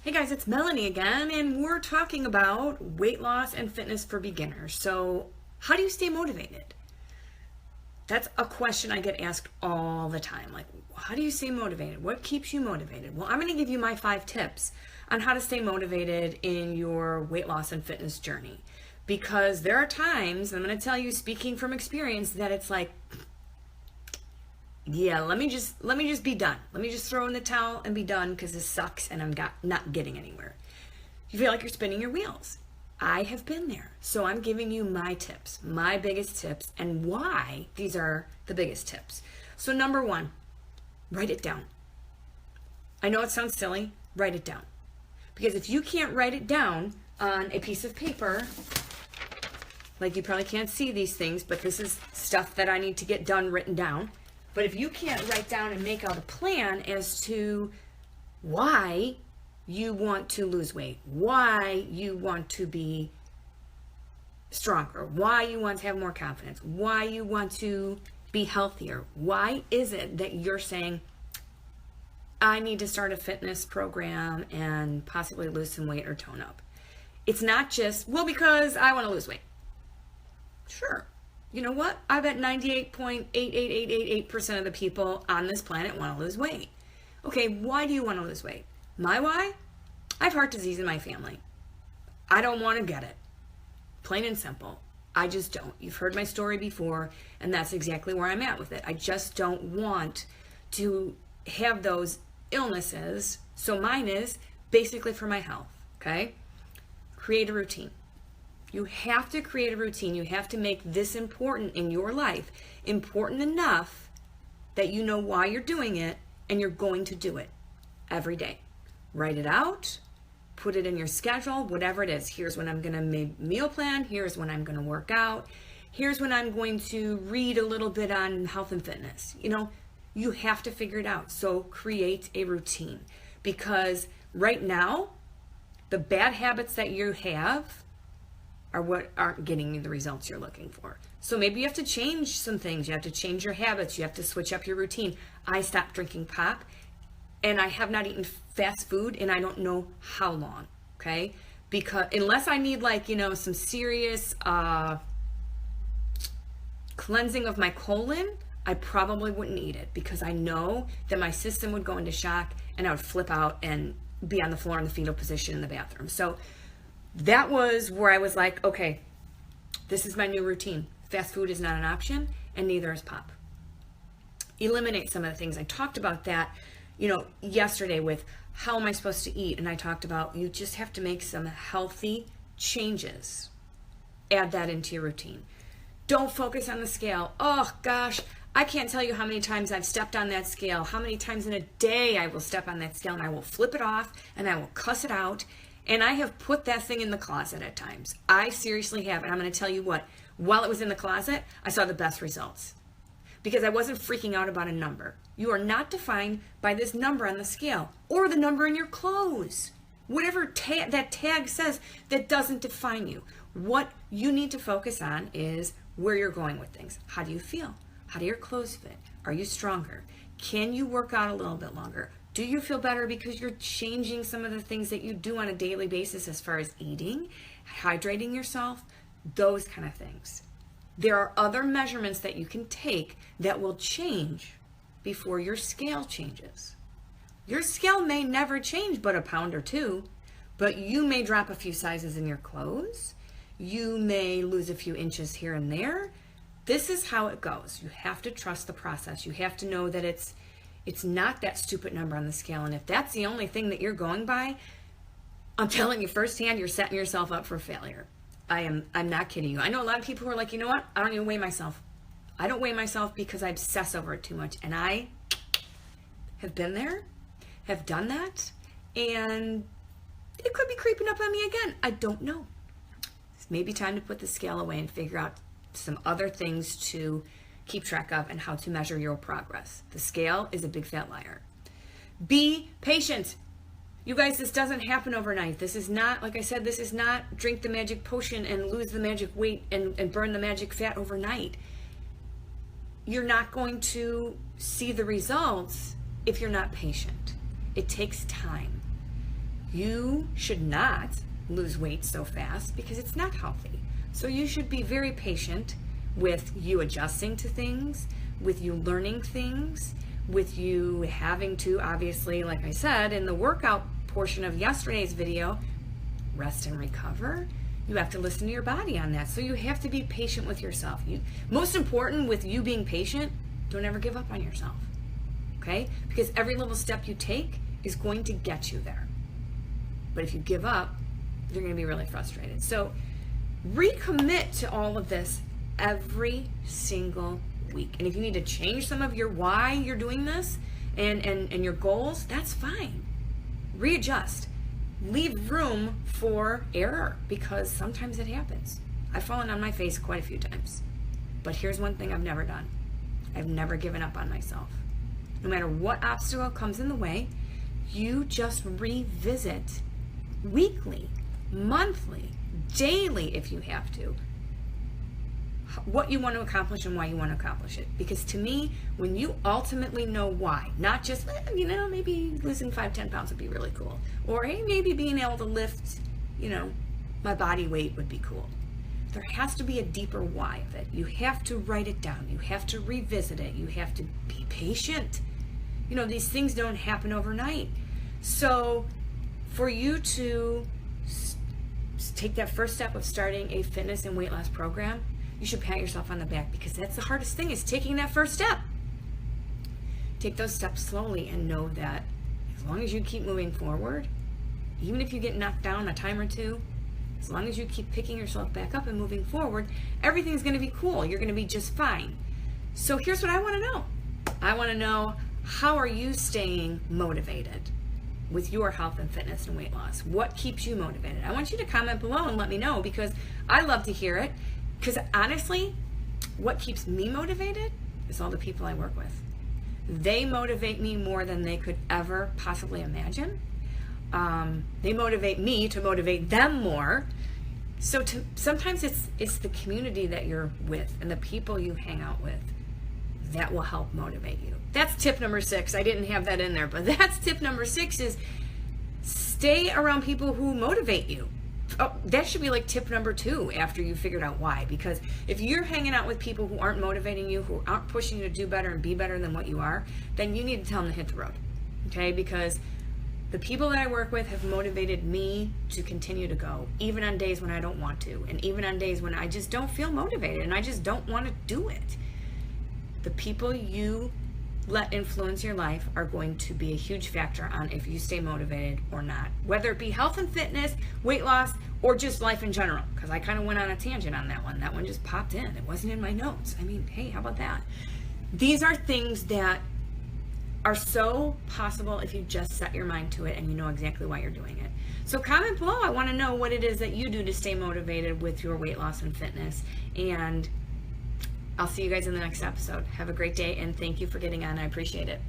Hey guys, it's Melanie again, and we're talking about weight loss and fitness for beginners. So, how do you stay motivated? That's a question I get asked all the time. Like, how do you stay motivated? What keeps you motivated? Well, I'm going to give you my 5 tips on how to stay motivated in your weight loss and fitness journey. Because there are times, I'm going to tell you, speaking from experience, that it's like, yeah, let me just be done. Let me just throw in the towel and be done because this sucks and I'm not getting anywhere. You feel like you're spinning your wheels. I have been there. So I'm giving you my tips, my biggest tips, and why these are the biggest tips. So number 1, write it down. I know it sounds silly, write it down. Because if you can't write it down on a piece of paper, like you probably can't see these things, but this is stuff that I need to get done written down. But if you can't write down and make out a plan as to why you want to lose weight, why you want to be stronger, why you want to have more confidence, why you want to be healthier, why is it that you're saying, I need to start a fitness program and possibly lose some weight or tone up? It's not just, well, because I want to lose weight. Sure. You know what? I bet 98.88888% of the people on this planet want to lose weight. Okay, why do you want to lose weight? My why? I have heart disease in my family. I don't want to get it. Plain and simple. I just don't. You've heard my story before, and that's exactly where I'm at with it. I just don't want to have those illnesses. So mine is basically for my health, okay? Create a routine. You have to create a routine. You have to make this important in your life, important enough that you know why you're doing it and you're going to do it every day. Write it out, put it in your schedule, whatever it is. Here's when I'm going to make meal plan. Here's when I'm going to work out. Here's when I'm going to read a little bit on health and fitness. You know, you have to figure it out. So create a routine, because right now, the bad habits that you have are what aren't getting you the results you're looking for. So maybe you have to change some things. You have to change your habits. You have to switch up your routine. I stopped drinking pop, and I have not eaten fast food in I don't know how long, okay? Because unless I need, like, you know, some serious cleansing of my colon, I probably wouldn't eat it, because I know that my system would go into shock and I would flip out and be on the floor in the fetal position in the bathroom. So that was where I was like, okay, this is my new routine. Fast food is not an option, and neither is pop. Eliminate some of the things. I talked about that, you know, yesterday with how am I supposed to eat, and I talked about you just have to make some healthy changes. Add that into your routine. Don't focus on the scale. Oh gosh, I can't tell you how many times I've stepped on that scale, how many times in a day I will step on that scale and I will flip it off and I will cuss it out. And I have put that thing in the closet at times. I seriously have. And I'm going to tell you what, while it was in the closet, I saw the best results. Because I wasn't freaking out about a number. You are not defined by this number on the scale or the number in your clothes. Whatever that tag says, that doesn't define you. What you need to focus on is where you're going with things. How do you feel? How do your clothes fit? Are you stronger? Can you work out a little bit longer? Do you feel better because you're changing some of the things that you do on a daily basis as far as eating, hydrating yourself, those kind of things? There are other measurements that you can take that will change before your scale changes. Your scale may never change but a pound or 2, but you may drop a few sizes in your clothes. You may lose a few inches here and there. This is how it goes. You have to trust the process. You have to know that it's not that stupid number on the scale. And if that's the only thing that you're going by, I'm telling you firsthand, you're setting yourself up for failure. I'm not kidding you. I know a lot of people who are like, you know what? I don't even weigh myself. I don't weigh myself because I obsess over it too much. And I have been there, have done that, and it could be creeping up on me again. I don't know. It's maybe time to put the scale away and figure out some other things to keep track of and how to measure your progress. The scale is a big fat liar. Be patient. You guys, this doesn't happen overnight. This is not, like I said, this is not drink the magic potion and lose the magic weight and burn the magic fat overnight. You're not going to see the results if you're not patient. It takes time. You should not lose weight so fast because it's not healthy. So you should be very patient with you adjusting to things, with you learning things, with you having to, obviously, like I said in the workout portion of yesterday's video, rest and recover. You have to listen to your body on that. So you have to be patient with yourself. Most important with you being patient, don't ever give up on yourself. Okay? Because every little step you take is going to get you there. But if you give up, you're going to be really frustrated. So recommit to all of this every single week. And if you need to change some of your why you're doing this and your goals, that's fine. Readjust. Leave room for error because sometimes it happens. I've fallen on my face quite a few times. But here's one thing I've never done. I've never given up on myself. No matter what obstacle comes in the way, you just revisit weekly, monthly, daily if you have to, what you want to accomplish and why you want to accomplish it. Because to me, when you ultimately know why, not just, maybe losing 5-10 pounds would be really cool. Or, hey, maybe being able to lift, my body weight would be cool. There has to be a deeper why of it. You have to write it down. You have to revisit it. You have to be patient. These things don't happen overnight. So for you to take that first step of starting a fitness and weight loss program, you should pat yourself on the back because that's the hardest thing, is taking that first step. Take those steps slowly and know that as long as you keep moving forward, even if you get knocked down a time or two, as long as you keep picking yourself back up and moving forward, everything's going to be cool. You're going to be just fine. So here's what I want to know. I want to know, how are you staying motivated with your health and fitness and weight loss? What keeps you motivated? I want you to comment below and let me know because I love to hear it. Because honestly, what keeps me motivated is all the people I work with. They motivate me more than they could ever possibly imagine. They motivate me to motivate them more. So sometimes it's the community that you're with and the people you hang out with that will help motivate you. That's tip number 6. I didn't have that in there, but that's tip number 6 is stay around people who motivate you. Oh, that should be like tip number 2 after you figured out why. Because if you're hanging out with people who aren't motivating you, who aren't pushing you to do better and be better than what you are, then you need to tell them to hit the road. Okay? Because the people that I work with have motivated me to continue to go, even on days when I don't want to, and even on days when I just don't feel motivated and I just don't want to do it. The people you let influence your life are going to be a huge factor on if you stay motivated or not, whether it be health and fitness, weight loss, or just life in general, because I kind of went on a tangent on that one. That one just popped in. It wasn't in my notes. I mean, hey, how about that? These are things that are so possible if you just set your mind to it and you know exactly why you're doing it. So comment below. I want to know what it is that you do to stay motivated with your weight loss and fitness, and I'll see you guys in the next episode. Have a great day, and thank you for getting on. I appreciate it.